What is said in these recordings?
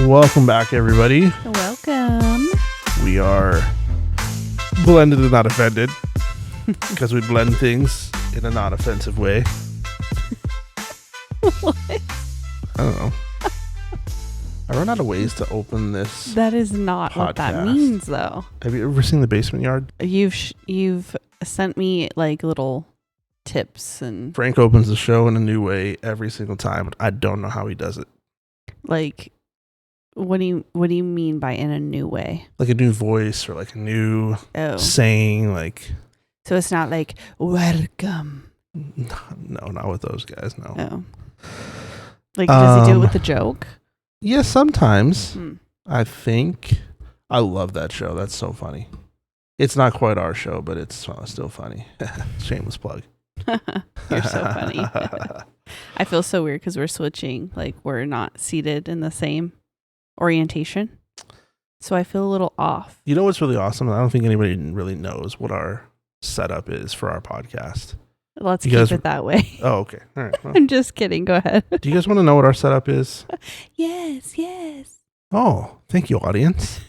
Welcome back, everybody. Welcome. We are blended and not offended because we blend things in a not offensive way. What? I don't know. I run out of ways to open this. That is not podcast. what that means, though. Have you ever seen The Basement Yard? You've sent me like little tips and Frank opens the show in a new way every single time, but I don't know how he does it. like. What do you mean by in a new way? Like a new voice or like a new saying, like. So it's not like welcome. No, not with those guys. No. Oh. Like, does he do it with the joke? Yeah, sometimes. I think. I love that show. That's so funny. It's not quite our show, but it's still funny. Shameless plug. You're so funny. I feel so weird because we're switching. Like, we're not seated in the same orientation. So I feel a little off. You know what's really awesome? I don't think anybody really knows what our setup is for our podcast. Let's keep it that way. Oh, okay. All right. Well, I'm just kidding. Go ahead. do you guys want to know what our setup is? Yes. Oh, thank you, audience.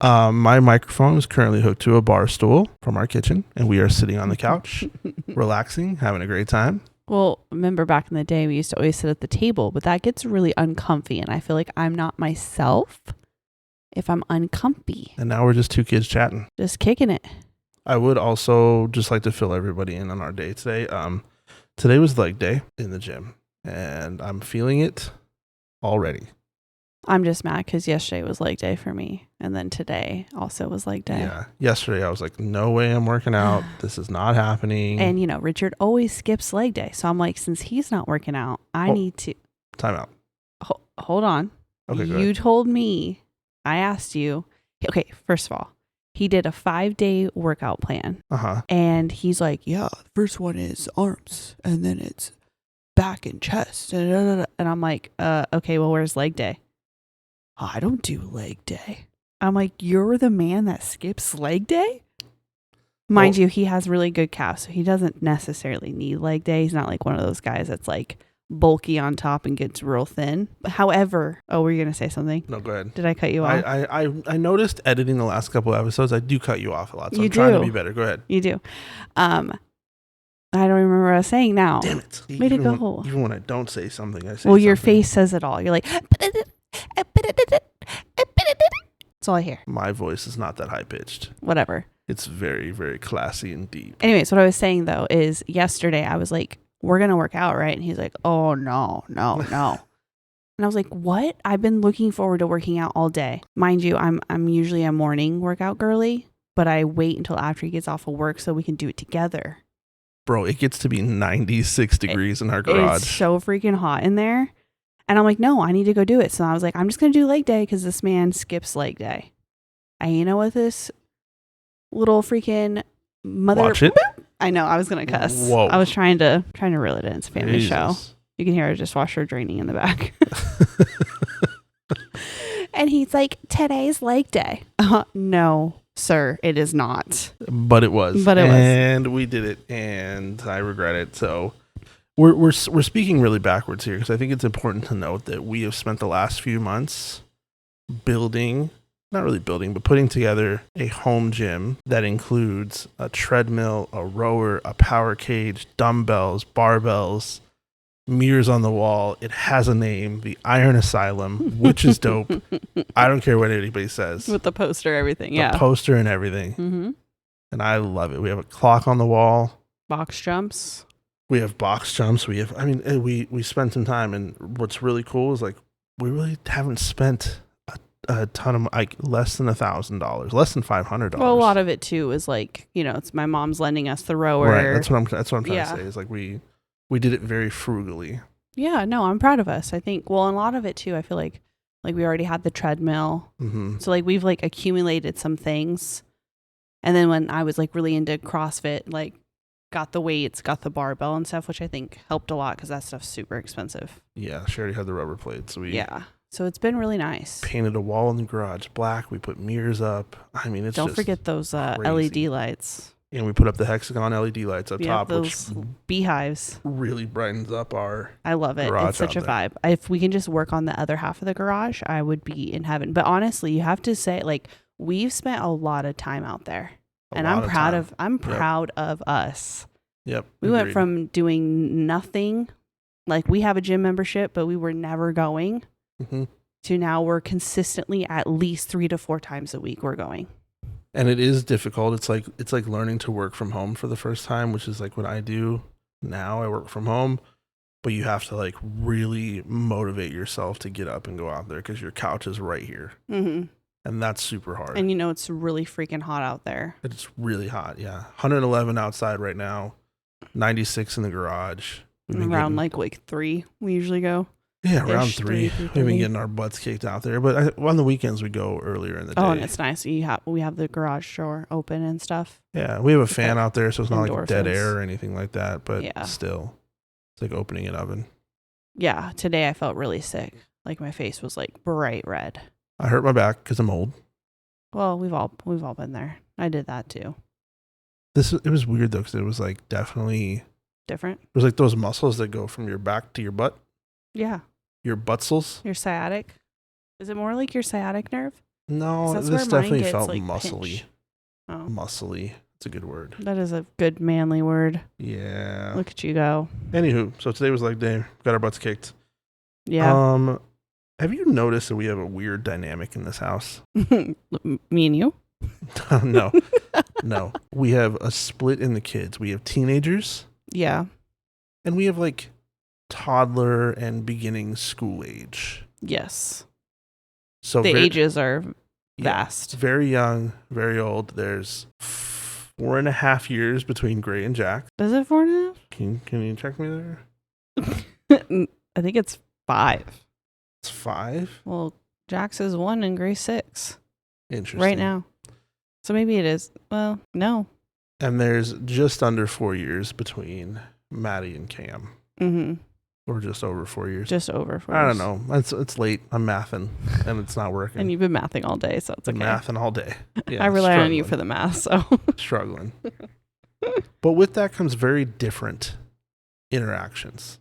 My microphone is currently hooked to a bar stool from our kitchen, and we are sitting on the couch, relaxing, having a great time. Well, remember back in the day, we used to always sit at the table, but that gets really uncomfy, and I feel like I'm not myself if I'm uncomfy. And now we're just two kids chatting. Just kicking it. I would also just like to fill everybody in on our day today. Today was leg day in the gym, and I'm feeling it already. I'm just mad because yesterday was leg day for me, and then today also was leg day. Yeah, yesterday I was like, no way I'm working out. This is not happening. And, Richard always skips leg day. So I'm like, since he's not working out, I need to... Time out. Hold on. Okay, go You ahead. told me, I asked you... Okay, first of all, he did a 5-day workout plan. Uh-huh. And he's like, yeah, the first one is arms, and then it's back and chest. And I'm like, okay, well, where's leg day? I don't do leg day. I'm like, you're the man that skips leg day? Mind you, he has really good calves, so he doesn't necessarily need leg day. He's not like one of those guys that's like bulky on top and gets real thin. However, were you going to say something? No, go ahead. Did I cut you off? I noticed editing the last couple of episodes, I do cut you off a lot, so You I'm trying to do. be better. Go ahead. You do. I don't remember what I was saying now. Damn it. Way to go. Even when I don't say something, I say Well, your something. face says it all. You're like... That's all I hear. My voice is not that high-pitched. Whatever. It's very, very classy and deep. Anyways, what I was saying, though, is yesterday I was like, we're going to work out, right? And he's like, oh, no. And I was like, what? I've been looking forward to working out all day. Mind you, I'm usually a morning workout girly, but I wait until after he gets off of work so we can do it together. Bro, it gets to be 96 degrees in our garage. It's so freaking hot in there. And I'm like, no, I need to go do it. So I was like, I'm just going to do leg day because this man skips leg day. And you know what this little freaking mother... Watch it. I know, I was going to cuss. Whoa. I was trying to reel it in. It's a family Jesus. show. You can hear her dishwasher draining in the back. And he's like, today's leg day. No, sir, it is not. But it was. And we did it, and I regret it. So we're speaking really backwards here because I think it's important to note that we have spent the last few months putting together a home gym that includes a treadmill, a rower, a power cage, dumbbells, barbells, mirrors on the wall. It has a name, the Iron Asylum, which is dope. I don't care what anybody says. With the poster, everything, The poster and everything. Mm-hmm. And I love it. We have a clock on the wall. Box jumps. We have box jumps. We spent some time, and what's really cool is like we really haven't spent a ton of like less than $1,000, less than $500. Well, a lot of it too is like, it's my mom's lending us the rower. Right. That's what I'm trying to say. Is like we did it very frugally. Yeah, no, I'm proud of us. I think. Well, a lot of it too. I feel like we already had the treadmill, so like we've like accumulated some things, and then when I was like really into CrossFit, like got the weights, got the barbell and stuff, which I think helped a lot because that stuff's super expensive. Yeah, she already had the rubber plates. So it's been really nice. Painted a wall in the garage black. We put mirrors up. I mean, it's Don't just forget those crazy. LED lights. And we put up the hexagon LED lights up top, those which beehives really brightens up our I love it. garage It's such a out there. vibe. If we can just work on the other half of the garage, I would be in heaven. But honestly, you have to say, like, we've spent a lot of time out there. And I'm proud of us. Yep. We went from doing nothing, like we have a gym membership, but we were never going, to now we're consistently at least 3 to 4 times a week we're going. And it is difficult. It's like learning to work from home for the first time, which is like what I do now. I work from home, but you have to like really motivate yourself to get up and go out there because your couch is right here. Mm-hmm. And that's super hard. And it's really freaking hot out there. It's really hot, yeah. 111 outside right now, 96 in the garage. Around like 3, we usually go. Yeah, around 3. We've been getting our butts kicked out there. But on the weekends, we go earlier in the day. Oh, and it's nice. We have the garage door open and stuff. Yeah, we have a fan out there, so it's not like dead endorphins. air or anything like that. But still, it's like opening an oven. Yeah, today I felt really sick. Like my face was like bright red. I hurt my back because I'm old. Well, we've all been there. I did that too. It was weird though because it was like definitely different. It was like those muscles that go from your back to your butt. Yeah. Your buttsels. Your sciatic. Is it more like your sciatic nerve? No, this definitely felt like muscly. Oh. Muscly. It's a good word. That is a good manly word. Yeah. Look at you go. Anywho, so today was leg day. Got our butts kicked. Yeah. Have you noticed that we have a weird dynamic in this house? Me and you? No. No. We have a split in the kids. We have teenagers. Yeah. And we have like toddler and beginning school age. Yes. So the ages are vast. Yeah, very young, very old. There's 4.5 years between Gray and Jack. Is it 4.5? Can you check me there? I think it's 5. It's 5? Well, Jax is 1 and Gray 6. Interesting. Right now. So maybe it is. Well, no. And there's just under 4 years between Maddie and Cam. Mm-hmm. Or just over 4 years. Just over 4 years. I don't know. It's late. I'm mathing and it's not working. And you've been mathing all day, so it's okay. Mathing all day. Yeah, I rely on you for the math, so. Struggling. But with that comes very different interactions.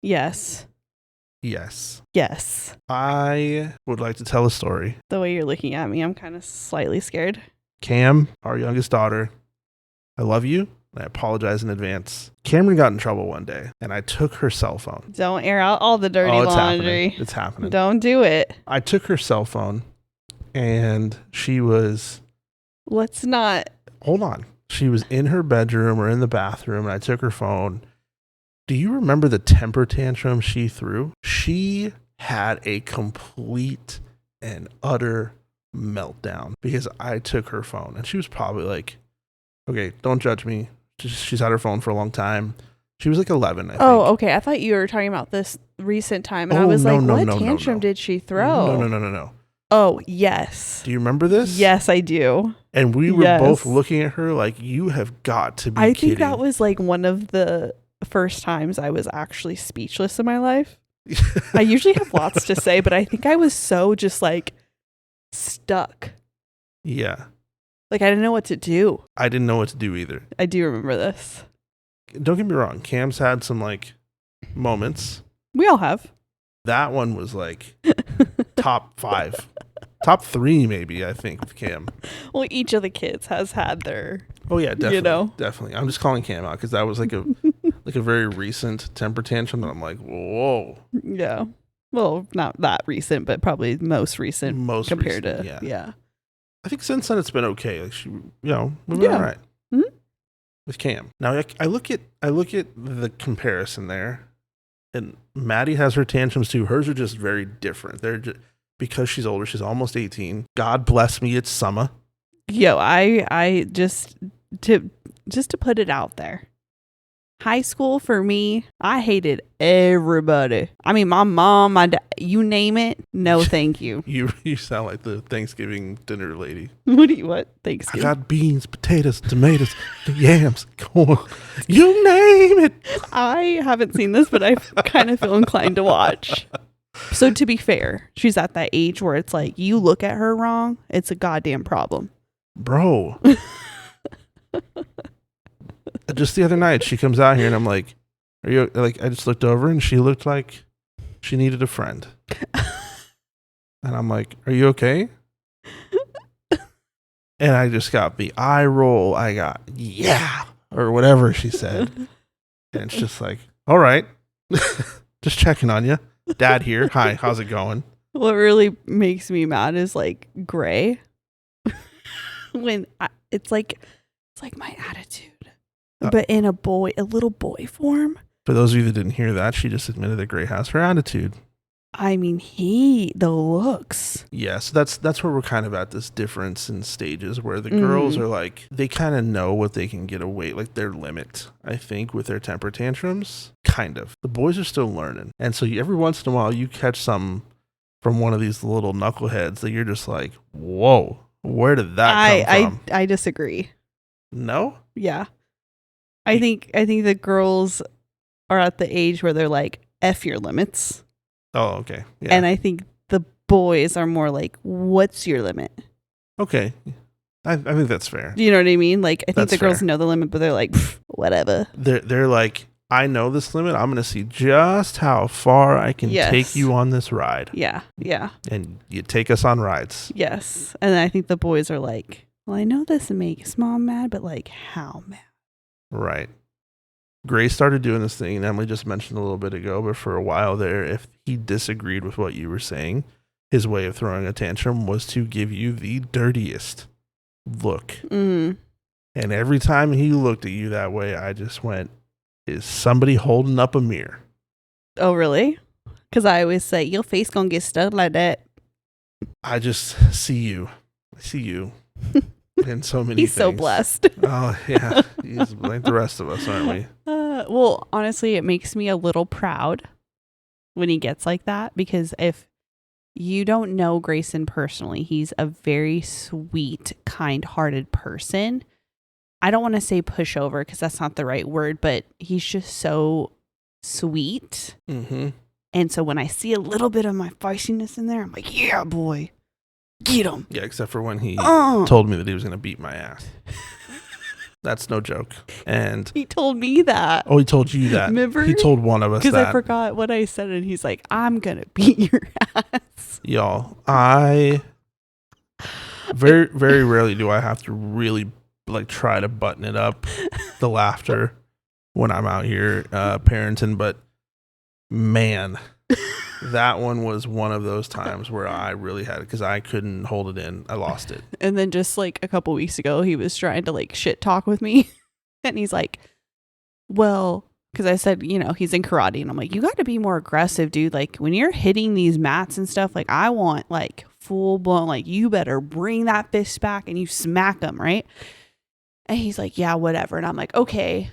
Yes. Yes. Yes. I would like to tell a story. The way you're looking at me, I'm kind of slightly scared. Cam, our youngest daughter, I love you. I apologize in advance. Cameron got in trouble one day, and I took her cell phone. Don't air out all the dirty laundry. It's happening. Don't do it. I took her cell phone, and she was... Let's not... Hold on. She was in her bedroom or in the bathroom, and I took her phone. Do you remember the temper tantrum she threw? She had a complete and utter meltdown because I took her phone, and she was probably like, okay, don't judge me. She's had her phone for a long time. She was like 11, I think. Oh, okay. I thought you were talking about this recent time, and I was what tantrum did she throw? No. Oh, yes. Do you remember this? Yes, I do. And we were both looking at her like, you have got to be kidding. I think that was like one of the first times I was actually speechless in my life. I usually have lots to say, but I think I was so just like stuck. Yeah. Like I didn't know what to do. I didn't know what to do either. I do remember this. Don't get me wrong. Cam's had some like moments. We all have. That one was like top 5. Top 3 maybe, I think, with Cam. Well, each of the kids has had their... Oh, yeah, definitely. You know? Definitely. I'm just calling Cam out because that was like a very recent temper tantrum that I'm like, whoa. Yeah. Well, not that recent, but probably most recent compared to... Yeah. I think since then it's been okay. Like we've been all right with Cam. Now I look at the comparison there, and Maddie has her tantrums too. Hers are just very different. They're just, because she's older. She's almost 18. God bless me, it's summer. Yo, I just to put it out there. High school for me, I hated everybody. I mean, my mom, my dad, you name it. No, thank you. You sound like the Thanksgiving dinner lady. What? Thanksgiving? I got beans, potatoes, tomatoes, yams, corn. You name it. I haven't seen this, but I kind of feel inclined to watch. So to be fair, she's at that age where it's like, you look at her wrong, it's a goddamn problem. Bro. Just the other night, she comes out here and I'm like, are you like, I just looked over and she looked like she needed a friend. And I'm like, are you okay? And I just got the eye roll. I got, yeah, or whatever she said. And it's just like, all right, just checking on you. Dad here. Hi, how's it going? What really makes me mad is like Gray. It's like my attitude, but in a little boy form. For those of you that didn't hear that, she just admitted that Gray has her attitude. I mean, the looks. Yeah, so that's where we're kind of at this difference in stages where the girls are like, they kind of know what they can get away, like their limit, I think, with their temper tantrums. Kind of. The boys are still learning. And so every once in a while you catch some from one of these little knuckleheads that you're just like, whoa, where did that come from? I disagree. No? Yeah. I think the girls are at the age where they're like, F your limits. Oh, okay. Yeah. And I think the boys are more like, what's your limit? Okay. I think that's fair. Do you know what I mean? Like, I think That's the girls fair. know the limit, but they're like, whatever. They're like, I know this limit. I'm going to see just how far I can take you on this ride. Yeah. Yeah. And you take us on rides. Yes. And I think the boys are like, well, I know this makes mom mad, but like, how mad? Right. Gray started doing this thing, and Emily just mentioned a little bit ago, but for a while there, if he disagreed with what you were saying, his way of throwing a tantrum was to give you the dirtiest look. Mm. And every time he looked at you that way, I just went, is somebody holding up a mirror? Oh, really? Because I always say, your face gonna get stuck like that. I just see you. I see you. And so many He's things. so blessed. Oh, yeah. He's like the rest of us, aren't we? Well, honestly, it makes me a little proud when he gets like that, because if you don't know Grayson personally, he's a very sweet, kind-hearted person. I don't want to say pushover because that's not the right word, but he's just so sweet. Mm-hmm. And so when I see a little bit of my feistiness in there, I'm like, yeah, boy, get him. Yeah, except for when he told me that he was going to beat my ass. That's no joke. And he told me that. Oh, he told you that. Remember? He told one of us that. Because I forgot what I said, and he's like, I'm going to beat your ass. Y'all, I very, very rarely do I have to really like try to button it up, the laughter, when I'm out here parenting, but man, that one was one of those times where I really had it because I couldn't hold it in. I lost it. And then just like a couple weeks ago, he was trying to like shit talk with me. And he's like, well, because I said, you know, he's in karate. And I'm like, you got to be more aggressive, dude. Like when you're hitting these mats and stuff, like I want like full blown, like you better bring that fist back and you smack him, right? And he's like, yeah, whatever. And I'm like, okay.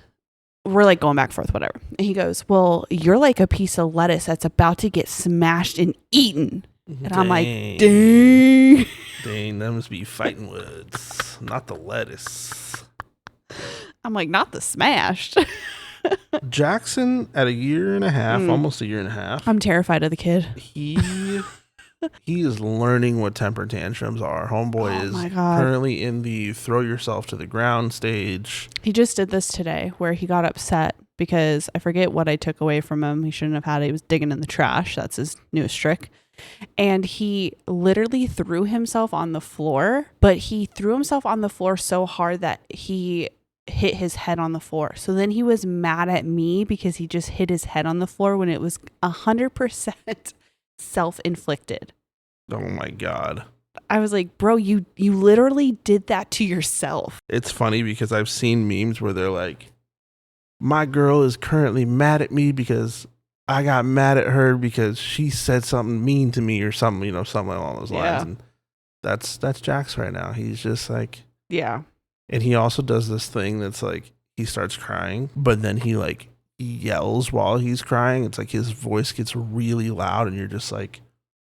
We're like going back and forth, whatever. And he goes, well, you're like a piece of lettuce that's about to get smashed and eaten. And I'm like, dang. Dang, that must be fighting words, not the lettuce. I'm like, not the smashed. Jackson at a year and a half, almost a year and a half. I'm terrified of the kid. He is learning what temper tantrums are. Homeboy is currently in the throw yourself to the ground stage. He just did this today where he got upset because I forget what I took away from him. He shouldn't have had it. He was digging in the trash. That's his newest trick. And he literally threw himself on the floor, but he threw himself on the floor so hard that he hit his head on the floor. So then he was mad at me because he just hit his head on the floor when it was 100% self-inflicted. Oh my God. I was like, bro, you literally did that to yourself. It's funny because I've seen memes where they're like, my girl is currently mad at me because I got mad at her because she said something mean to me or something, you know, something along those lines. Yeah. And that's Jax right now. He's just like, yeah. And he also does this thing that's like, he starts crying, but then he like yells while he's crying. It's like his voice gets really loud and you're just like,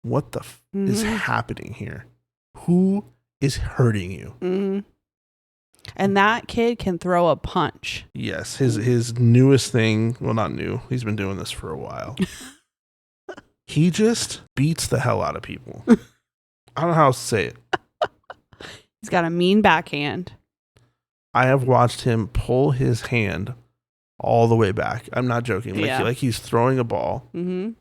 what the is happening here? Who is hurting you? Mm-hmm. And that kid can throw a punch. Yes. His newest thing, well, not new. He's been doing this for a while. He just beats the hell out of people. I don't know how else to say it. He's got a mean backhand. I have watched him pull his hand all the way back. I'm not joking. Like, Yeah. like he's throwing a ball Mm-hmm.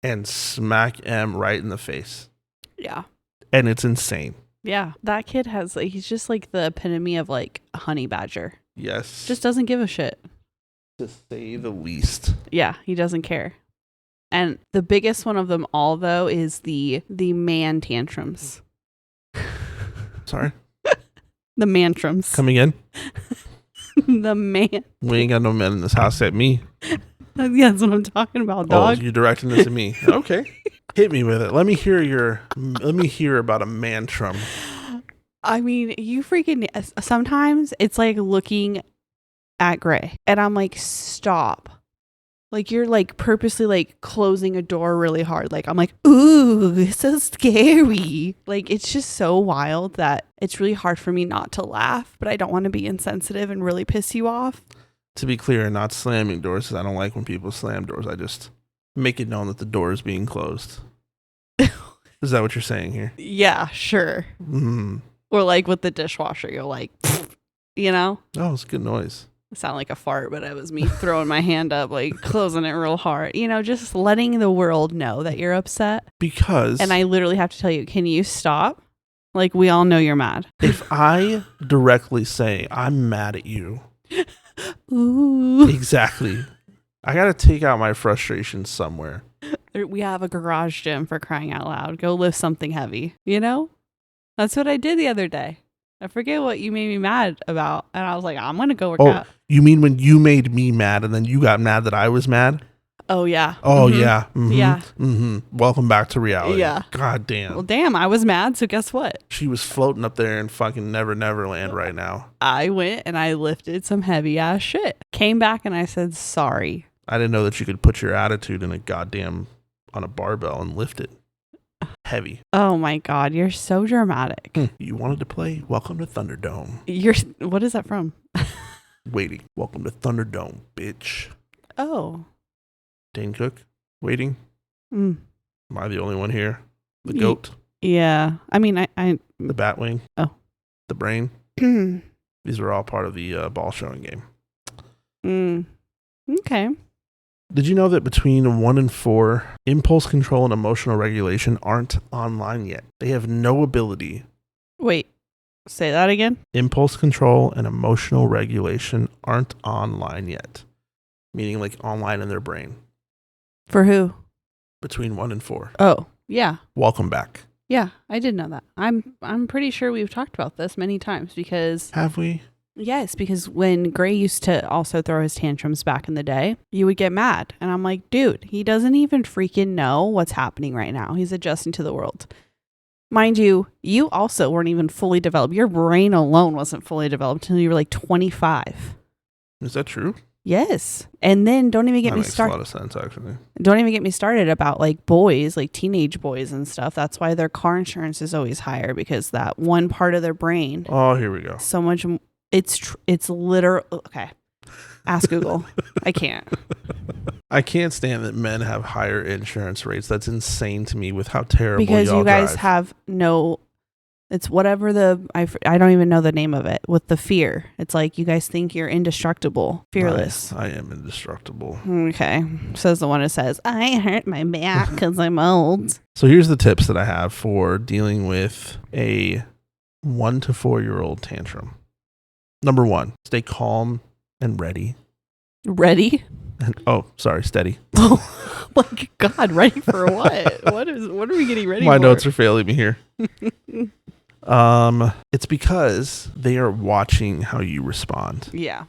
and smack M right in the face. Yeah. And it's insane. Yeah. That kid has, like, he's just like the epitome of like a honey badger. Yes. Just doesn't give a shit. to say the least. Yeah, he doesn't care. And the biggest one of them all, though, is the man tantrums. Sorry? The mantrums. Coming in? The man. We ain't got no men in this house except me. Yeah, that's what I'm talking about, dog. Oh, you're directing this at me. Okay. Hit me with it. Let me hear about a mantrum. I mean, you freaking, sometimes it's like looking at Gray and I'm like, stop. Like you're like purposely like closing a door really hard. Like I'm like, ooh, it's so scary. Like it's just so wild that it's really hard for me not to laugh, but I don't want to be insensitive and really piss you off. To be clear, not slamming doors, because I don't like when people slam doors. I just make it known that the door is being closed. Is that what you're saying here? Yeah, sure. Mm. Or like with the dishwasher, you're like, you know? Oh, it's good noise. It sounded like a fart, but it was me throwing my hand up, like closing it real hard. You know, just letting the world know that you're upset. Because... And I literally have to tell you, can you stop? Like, we all know you're mad. if I directly say, I'm mad at you. Ooh. Exactly. I got to take out my frustration somewhere. We have a garage gym, for crying out loud. Go lift something heavy. You know? That's what I did the other day. I forget what you made me mad about. And I was like, I'm going to go work out. You mean when you made me mad and then you got mad that I was mad? Oh, yeah. Oh, Mm-hmm. yeah. Mm-hmm. Yeah. Mm-hmm. Welcome back to reality. Yeah. God damn. Well, damn, I was mad. So guess what? She was floating up there in fucking Neverland right now. I went and I lifted some heavy ass shit. Came back and I said, sorry. I didn't know that you could put your attitude in on a barbell and lift it. Heavy. Oh my God, you're so dramatic. You wanted to play? Welcome to Thunderdome. What is that from? Waiting. Welcome to Thunderdome, bitch. Oh. Dane Cook. Waiting. Mm. Am I the only one here? The goat. Yeah. I mean, I The Batwing. Oh. The Brain. These are all part of the ball showing game. Okay. Did you know that between 1 and 4, impulse control and emotional regulation aren't online yet? They have no ability. Wait, say that again? Impulse control and emotional regulation aren't online yet. Meaning like online in their brain. For who? Between 1 and 4. Oh, yeah. Welcome back. Yeah, I did know that. I'm pretty sure we've talked about this many times because... Have we? Yes, because when Gray used to also throw his tantrums back in the day, you would get mad. And I'm like, dude, he doesn't even freaking know what's happening right now. He's adjusting to the world. Mind you, you also weren't even fully developed. Your brain alone wasn't fully developed until you were like 25. Is that true? Yes. And then don't even get me started. That makes a lot of sense, actually. Don't even get me started about like boys, like teenage boys and stuff. That's why their car insurance is always higher, because that one part of their brain. Oh, here we go. So much. It's literal. Okay. Ask Google. I can't. I can't stand that men have higher insurance rates. That's insane to me with how terrible because y'all you guys drive. have no, it's whatever I don't even know the name of it, with the fear. It's like you guys think you're indestructible, fearless. I am indestructible. Okay. Says the one who says, I hurt my back because I'm old. So here's the tips that I have for dealing with a 1 to 4 year old tantrum. Number 1, stay calm and ready. Ready? And steady. Oh my God, ready for what? What are we getting ready for? My notes are failing me here. It's because they are watching how you respond. Yeah.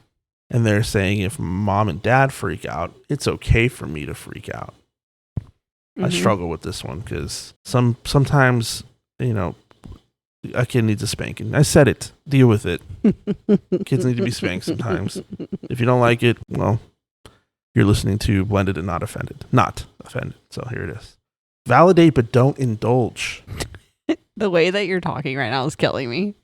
And they're saying if mom and dad freak out, it's okay for me to freak out. Mm-hmm. I struggle with this one because sometimes, a kid needs a spanking. I said it. Deal with it. Kids need to be spanked sometimes. If you don't like it, well, you're listening to Blended and Not Offended. Not offended. So here it is. Validate, but don't indulge. The way that you're talking right now is killing me.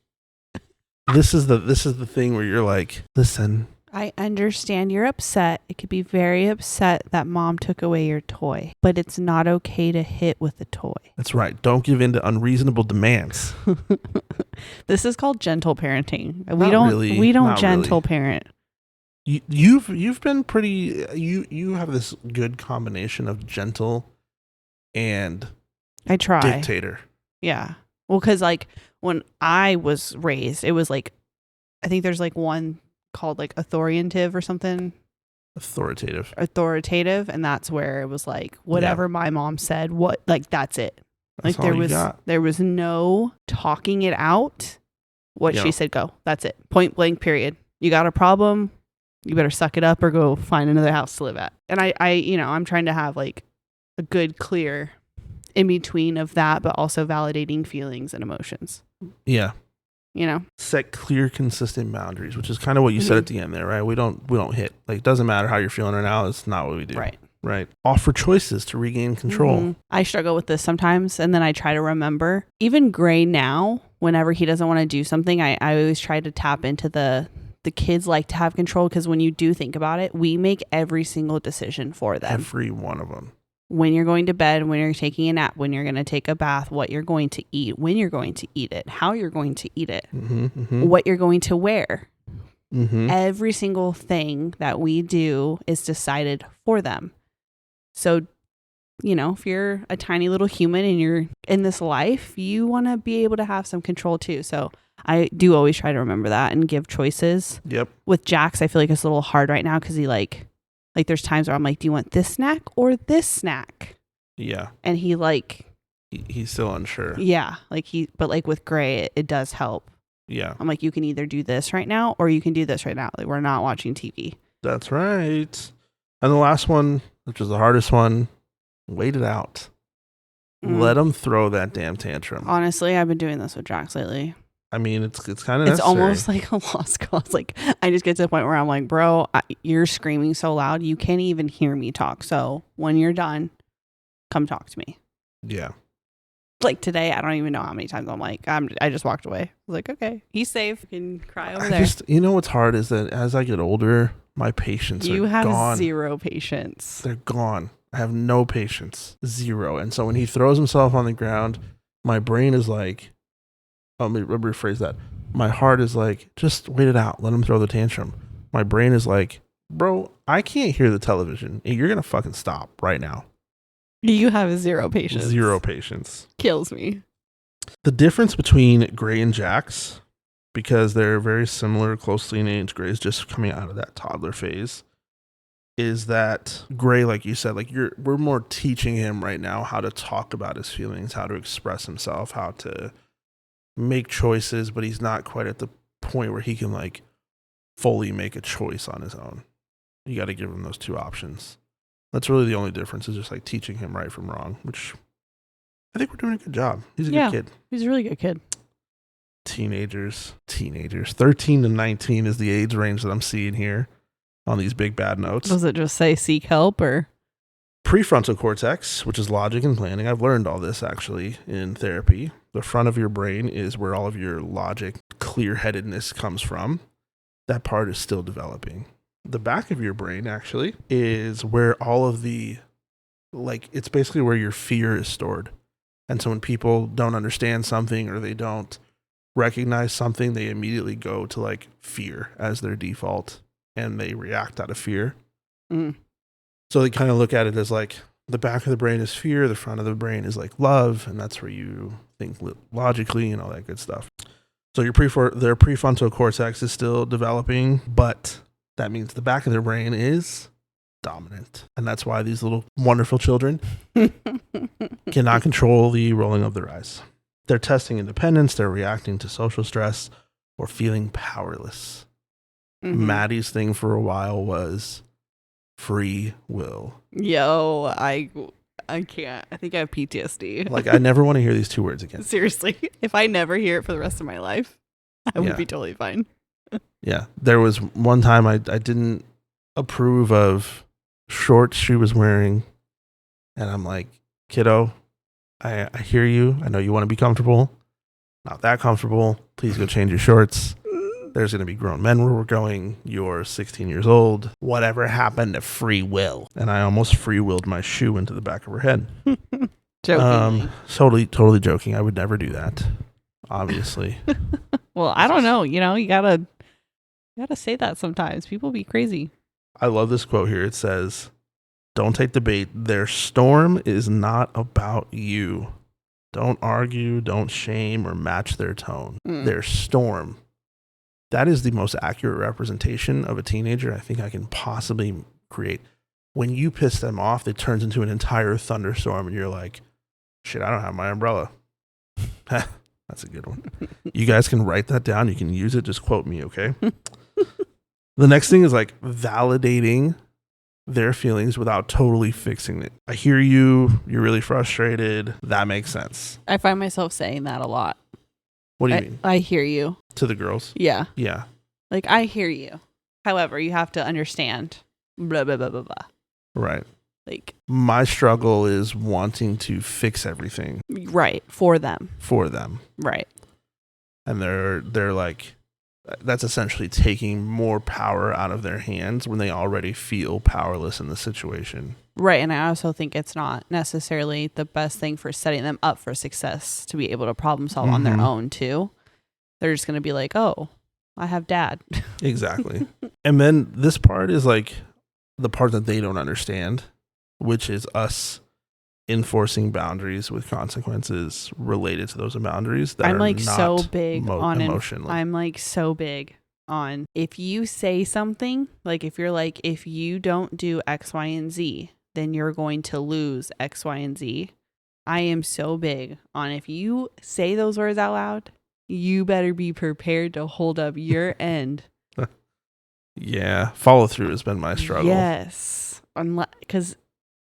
This is the thing where you're like, listen, I understand you're upset. It could be very upset that mom took away your toy, but it's not okay to hit with a toy. That's right. Don't give in to unreasonable demands. This is called gentle parenting. Not We don't not gentle really. parent. You've been pretty. You have this good combination of gentle and I try. dictator. Yeah. Well, because like when I was raised, it was like, I think there's like one called like authoritative or something. Authoritative. And that's where it was like, whatever my mom said, that's it. That's Like there was no talking it out. What she said, go. That's it. Point blank, period. You got a problem, you better suck it up or go find another house to live at. And I I'm trying to have like a good, clear in between of that, but also validating feelings and emotions. Yeah. Set clear, consistent boundaries, which is kind of what you said at the end there, right? We don't hit. Like, it doesn't matter how you're feeling right now. It's not what we do. Right. Offer choices to regain control. Mm-hmm. I struggle with this sometimes, and then I try to remember. Even Gray now, whenever he doesn't want to do something, I always try to tap into the kids like to have control, because when you do think about it, we make every single decision for them. Every one of them. When you're going to bed, when you're taking a nap, when you're going to take a bath, what you're going to eat, when you're going to eat it, how you're going to eat it, what you're going to wear. Every single thing that we do is decided for them. So, if you're a tiny little human and you're in this life, you want to be able to have some control too. So I do always try to remember that and give choices. Yep. With Jax, I feel like it's a little hard right now because he like there's times where I'm like, do you want this snack or this snack? Yeah. And he he's still unsure. Yeah. But like with Gray, it does help. Yeah. I'm like, you can either do this right now or you can do this right now. Like, we're not watching TV. That's right. And the last one, which is the hardest one, wait it out. Let him throw that damn tantrum. Honestly, I've been doing this with Jax lately. I mean, it's kind of It's almost like a lost cause. Like, I just get to the point where I'm like, bro, you're screaming so loud, you can't even hear me talk. So when you're done, come talk to me. Yeah. Like today, I don't even know how many times I'm like, I just walked away. I was like, okay, he's safe. You can cry over there. What's hard is that as I get older, my patience are gone. You have zero patience. They're gone. I have no patience. Zero. And so when he throws himself on the ground, my brain is like, let me rephrase that. My heart is like, just wait it out. Let him throw the tantrum. My brain is like, bro, I can't hear the television. You're going to fucking stop right now. You have zero patience. Zero patience. Kills me. The difference between Gray and Jax, because they're very similar, closely in age, Gray's just coming out of that toddler phase, is that Gray, like you said, we're more teaching him right now how to talk about his feelings, how to express himself, how to make choices, but he's not quite at the point where he can like fully make a choice on his own. You got to give him those two options. That's really the only difference, is just like teaching him right from wrong, which I think we're doing a good job. He's a good kid. He's a really good kid. Teenagers, 13 to 19 is the age range that I'm seeing here on these big bad notes. Does it just say seek help or? Prefrontal cortex, which is logic and planning. I've learned all this actually in therapy. The front of your brain is where all of your logic, clear-headedness comes from. That part is still developing. The back of your brain actually is where all of the, it's basically where your fear is stored. And so when people don't understand something or they don't recognize something, they immediately go to like fear as their default and they react out of fear. So they kind of look at it as like the back of the brain is fear, the front of the brain is like love, and that's where you think logically and all that good stuff. So their prefrontal cortex is still developing, but that means the back of their brain is dominant. And that's why these little wonderful children cannot control the rolling of their eyes. They're testing independence, they're reacting to social stress, or feeling powerless. Maddie's thing for a while was free will. Yo, I can't. I think I have PTSD. Like, I never want to hear these two words again. Seriously. If I never hear it for the rest of my life, I would be totally fine. Yeah. There was one time I didn't approve of shorts she was wearing. And I'm like, kiddo, I hear you. I know you want to be comfortable. Not that comfortable. Please go change your shorts. There's going to be grown men where we're going. You're 16 years old. Whatever happened to free will? And I almost free willed my shoe into the back of her head. Jokingly. Totally joking. I would never do that, obviously. Well, I don't know. You know, you gotta say that sometimes. People be crazy. I love this quote here. It says, "Don't take the bait. Their storm is not about you. Don't argue, don't shame, or match their tone. Their storm." That is the most accurate representation of a teenager I think I can possibly create. When you piss them off, it turns into an entire thunderstorm, and you're like, shit, I don't have my umbrella. That's a good one. You guys can write that down. You can use it. Just quote me, okay? The next thing is like validating their feelings without totally fixing it. I hear you. You're really frustrated. That makes sense. I find myself saying that a lot. What do you mean? I hear you. To the girls? Yeah. Yeah. Like, I hear you. However, you have to understand. Blah, blah, blah, blah, blah. Right. Like, my struggle is wanting to fix everything. Right. For them. Right. And they're like, that's essentially taking more power out of their hands when they already feel powerless in the situation. Right. And I also think it's not necessarily the best thing for setting them up for success to be able to problem solve on their own too. They're just going to be like, oh, I have dad. Exactly. And then this part is like the part that they don't understand, which is us enforcing boundaries with consequences related to those boundaries that I'm are like not so big on emotionally. I'm like so big on if you say something, like if you're like, if you don't do X, Y, and Z, then you're going to lose X, Y, and Z. I am so big on if you say those words out loud, you better be prepared to hold up your end. Yeah, follow through has been my struggle. Yes, because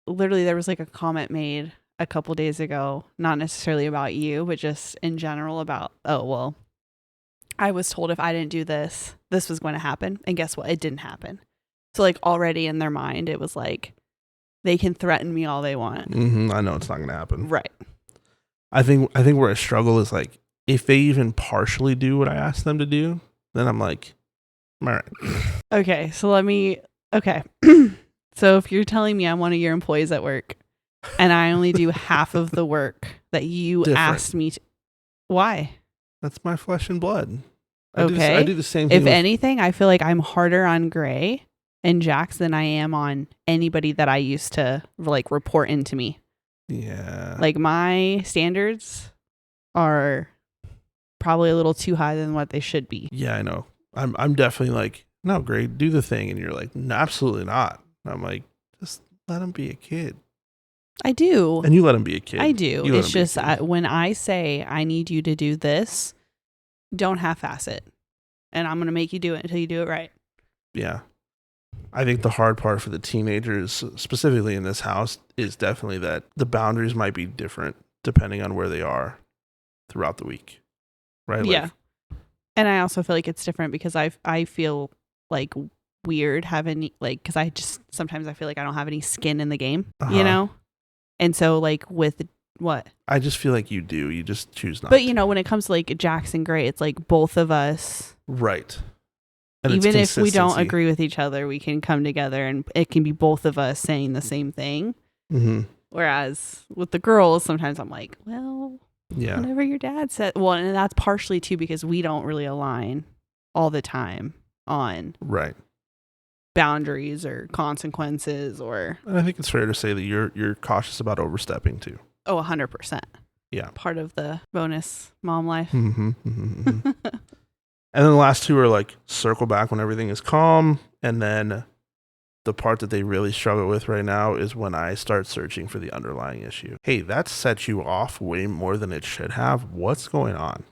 literally there was like a comment made a couple days ago, not necessarily about you, but just in general about, oh, well, I was told if I didn't do this, this was going to happen. And guess what? It didn't happen. So like already in their mind, it was like, they can threaten me all they want. I know it's not going to happen. Right. I think where I struggle is like, if they even partially do what I ask them to do, then I'm like, all right. Okay. So so if you're telling me I'm one of your employees at work and I only do half of the work that you asked me to, why? That's my flesh and blood. I do the same thing. If anything, I feel like I'm harder on Gray and Jax than I am on anybody that I used to like report into me. Yeah. Like my standards are probably a little too high than what they should be. Yeah, I know. I'm definitely like, no, Gray, do the thing. And you're like, no, absolutely not. I'm like, just let him be a kid. I do. And you let him be a kid. I do. It's just when I say I need you to do this, don't half-ass it. And I'm going to make you do it until you do it right. Yeah. I think the hard part for the teenagers, specifically in this house, is definitely that the boundaries might be different depending on where they are throughout the week. Right? Yeah. And I also feel like it's different because I feel like weird having like, because sometimes I feel like I don't have any skin in the game, you know? And so like with what? I just feel like you do. You just choose not But to. you know, when it comes to like Jackson Gray, it's like both of us. Right. And even if we don't agree with each other, we can come together and it can be both of us saying the same thing. Mm-hmm. Whereas with the girls, sometimes I'm like, well, yeah, whatever your dad said. Well, and that's partially too because we don't really align all the time on right boundaries or consequences or. And I think it's fair to say that you're cautious about overstepping too. Oh, 100%. Yeah. Part of the bonus mom life. Mm-hmm. And then the last two are like circle back when everything is calm. And then the part that they really struggle with right now is when I start searching for the underlying issue. Hey, that sets you off way more than it should have. What's going on?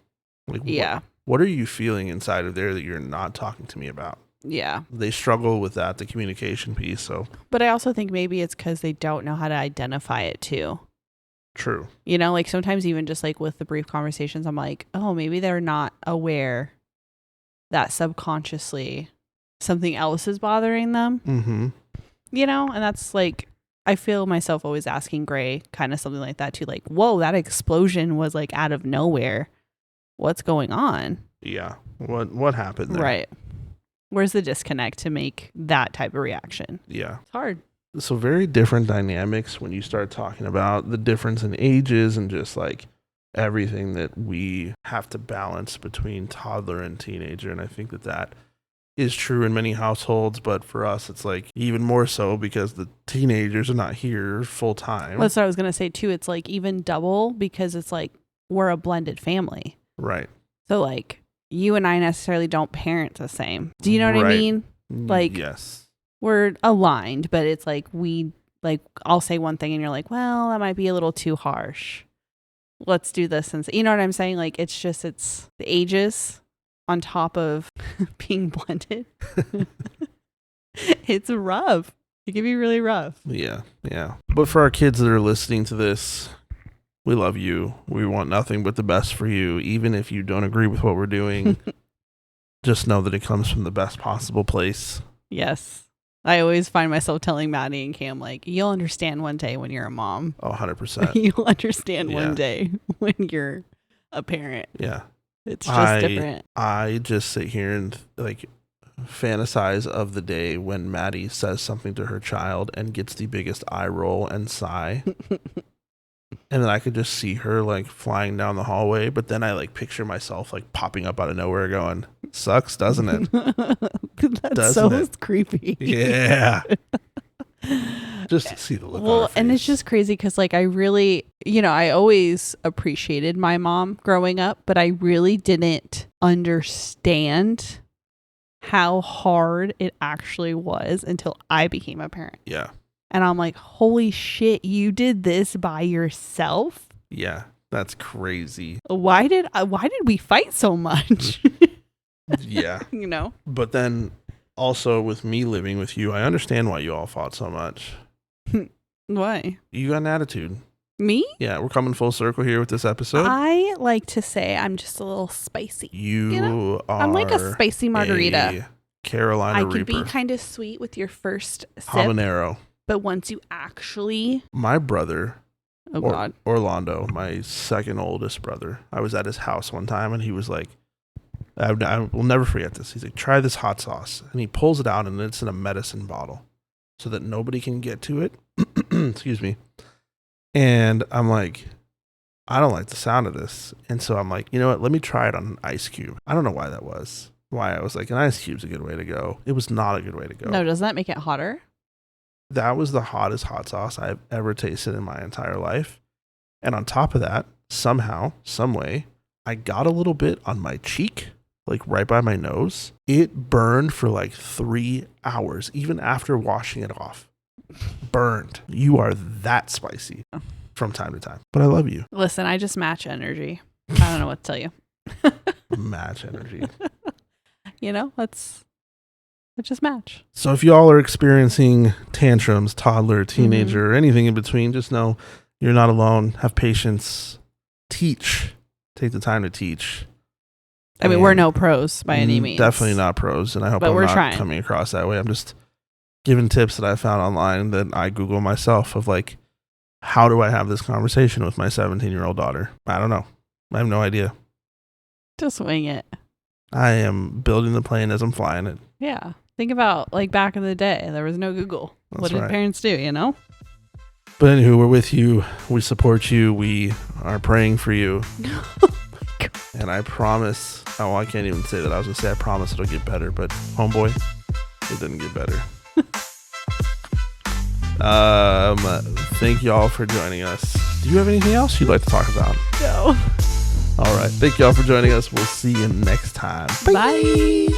Like, yeah. What are you feeling inside of there that you're not talking to me about? Yeah. They struggle with that, the communication piece. So, but I also think maybe it's because they don't know how to identify it too. True. You know, like sometimes even just like with the brief conversations, I'm like, oh, maybe they're not aware that subconsciously something else is bothering them. Mm-hmm. You know, and that's like, I feel myself always asking Gray kind of something like that too. Like, whoa, that explosion was like out of nowhere. What's going on? Yeah. What happened there? Right. Where's the disconnect to make that type of reaction? Yeah. It's hard. So very different dynamics when you start talking about the difference in ages and just like everything that we have to balance between toddler and teenager. And I think that is true in many households, but for us, it's like even more so because the teenagers are not here full time. That's what I was going to say too. It's like even double because it's like we're a blended family. Right. So like you and I necessarily don't parent the same. Do you know what I mean? Like, yes, we're aligned, but it's like I'll say one thing and you're like, well, that might be a little too harsh. Let's do this. And you know what I'm saying? Like, it's the ages on top of being blended. It's rough. It can be really rough. Yeah. But for our kids that are listening to this, we love you. We want nothing but the best for you. Even if you don't agree with what we're doing, just know that it comes from the best possible place. Yes. I always find myself telling Maddie and Cam, like, you'll understand one day when you're a mom. Oh, 100%. You'll understand one day when you're a parent. Yeah. It's just different. I just sit here and like fantasize of the day when Maddie says something to her child and gets the biggest eye roll and sigh. And then I could just see her like flying down the hallway, but then I like picture myself like popping up out of nowhere going, sucks, doesn't it? That's so creepy. Yeah. Just to see the look on her face. And it's just crazy because like I really, I always appreciated my mom growing up, but I really didn't understand how hard it actually was until I became a parent. Yeah. And I'm like, holy shit, you did this by yourself? Yeah, that's crazy. Why did we fight so much? Yeah. But then also with me living with you, I understand why you all fought so much. Why? You got an attitude. Me? Yeah, we're coming full circle here with this episode. I like to say I'm just a little spicy. You are. I'm like a spicy margarita. A Carolina Reaper. I can be kind of sweet with your first sip. Habanero. But once you actually... My brother, God, Orlando, my second oldest brother, I was at his house one time and he was like, I will never forget this. He's like, try this hot sauce. And he pulls it out and it's in a medicine bottle so that nobody can get to it. Excuse me. And I'm like, I don't like the sound of this. And so I'm like, you know what? Let me try it on an ice cube. I don't know why that was. Why I was like, an ice cube's a good way to go. It was not a good way to go. No, doesn't that make it hotter? That was the hottest hot sauce I've ever tasted in my entire life. And on top of that, somehow, some way, I got a little bit on my cheek, like right by my nose. It burned for like 3 hours, even after washing it off. Burned. You are that spicy from time to time. But I love you. Listen, I just match energy. I don't know what to tell you. Match energy. Let's just match. So if y'all are experiencing tantrums, toddler, teenager, or anything in between, just know you're not alone. Have patience. Teach. Take the time to teach. I mean, we're no pros by any means. Definitely not pros, and I hope I'm not coming across that way. I'm just giving tips that I found online that I Google myself of like, how do I have this conversation with my 17-year-old daughter? I don't know. I have no idea. Just wing it. I am building the plane as I'm flying it. Yeah. Think about like back in the day, there was no Google. What did parents do, But anywho, we're with you. We support you. We are praying for you. And I promise, I can't even say that. I was going to say I promise it'll get better, but homeboy, it didn't get better. Thank y'all for joining us. Do you have anything else you'd like to talk about? No. All right. Thank y'all for joining us. We'll see you next time. Bye.